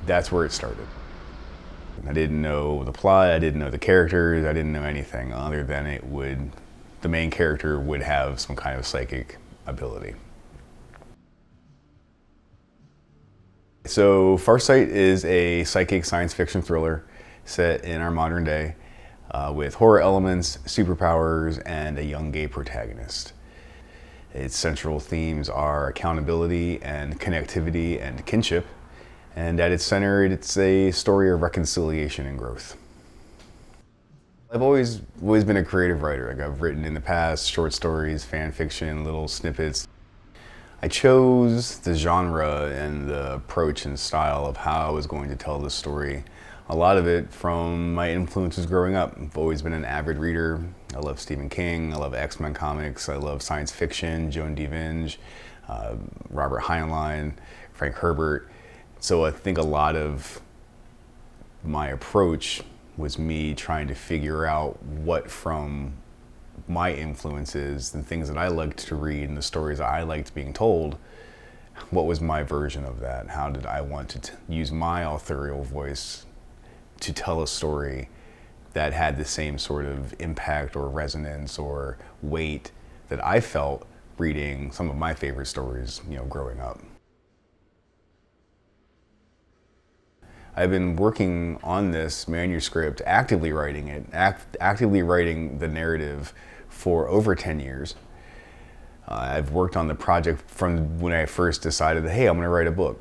That's where it started. I didn't know the plot, I didn't know the characters, I didn't know anything other than the main character would have some kind of psychic ability. So Farsight is a psychic science fiction thriller set in our modern day with horror elements, superpowers, and a young gay protagonist. Its central themes are accountability and connectivity and kinship, and at its center, it's a story of reconciliation and growth. I've always been a creative writer. Like, I've written in the past short stories, fan fiction, little snippets. I chose the genre and the approach and style of how I was going to tell the story. A lot of it from my influences growing up. I've always been an avid reader. I love Stephen King, I love X-Men comics, I love science fiction, Joan DeVinge, Robert Heinlein, Frank Herbert. So I think a lot of my approach was me trying to figure out what from my influences and things that I liked to read and the stories I liked being told, what was my version of that? How did I want to use my authorial voice to tell a story that had the same sort of impact or resonance or weight that I felt reading some of my favorite stories, growing up. I've been working on this manuscript, actively writing it, actively writing the narrative for over 10 years. I've worked on the project from when I first decided that, hey, I'm gonna write a book.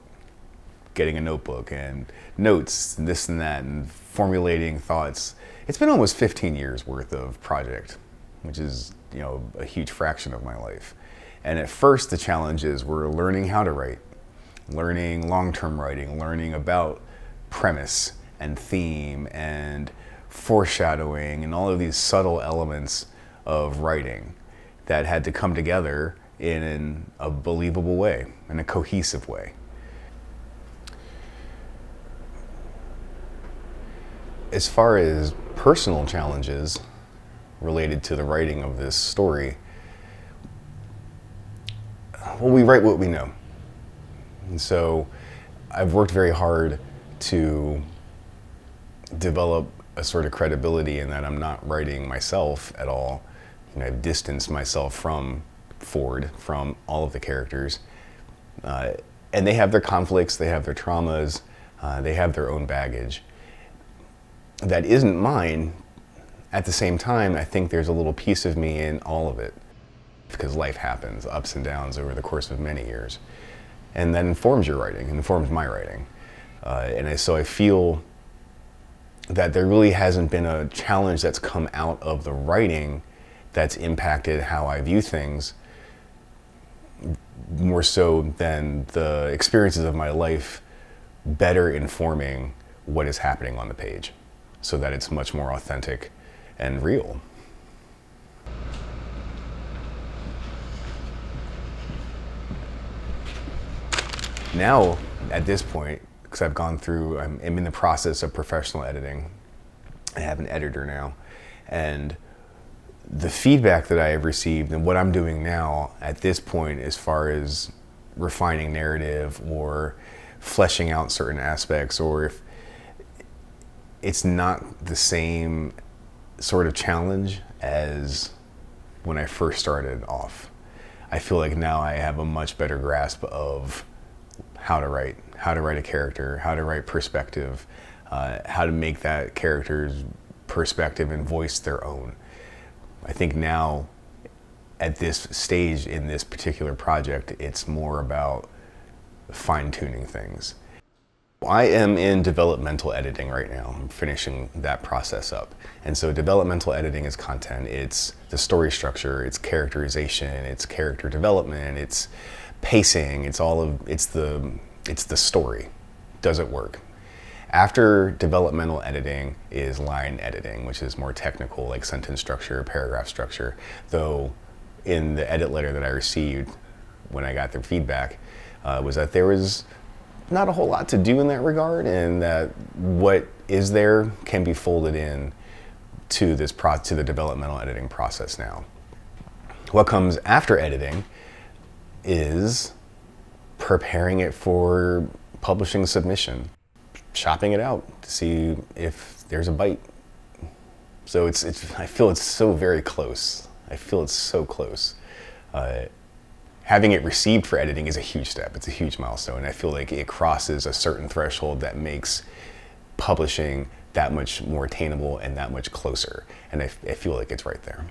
Getting a notebook and notes, and this and that, and formulating thoughts. It's been almost 15 years worth of project, which is, a huge fraction of my life. And at first the challenges were learning how to write, learning long-term writing, learning about premise and theme and foreshadowing and all of these subtle elements of writing that had to come together in a believable way, in a cohesive way. As far as personal challenges related to the writing of this story, well, we write what we know. And so I've worked very hard to develop a sort of credibility in that I'm not writing myself at all. I've distanced myself from Ford, from all of the characters. And they have their conflicts, they have their traumas, they have their own baggage. That isn't mine. At the same time, I think there's a little piece of me in all of it, because life happens, ups and downs over the course of many years. And that informs your writing, informs my writing. So I feel that there really hasn't been a challenge that's come out of the writing that's impacted how I view things more so than the experiences of my life better informing what is happening on the page, so that it's much more authentic and real. Now, at this point, because I've gone through, I'm in the process of professional editing. I have an editor now, and the feedback that I have received and what I'm doing now at this point, as far as refining narrative or fleshing out certain aspects, or if it's not the same sort of challenge as when I first started off. I feel like now I have a much better grasp of how to write a character, how to write perspective, how to make that character's perspective and voice their own. I think now, at this stage in this particular project, it's more about fine-tuning things. I am in developmental editing right now. I'm finishing that process up. And so developmental editing is content. It's the story structure, it's characterization, it's character development, it's pacing, it's the story. Does it work? After developmental editing is line editing, which is more technical, like sentence structure, paragraph structure. Though in the edit letter that I received when I got their feedback was that there was not a whole lot to do in that regard, and that what is there can be folded in to the developmental editing process now. What comes after editing is preparing it for publishing submission. chopping it out to see if there's a bite. So I feel it's so very close. I feel it's so close. Having it received for editing is a huge step. It's a huge milestone. I feel like it crosses a certain threshold that makes publishing that much more attainable and that much closer. And I feel like it's right there.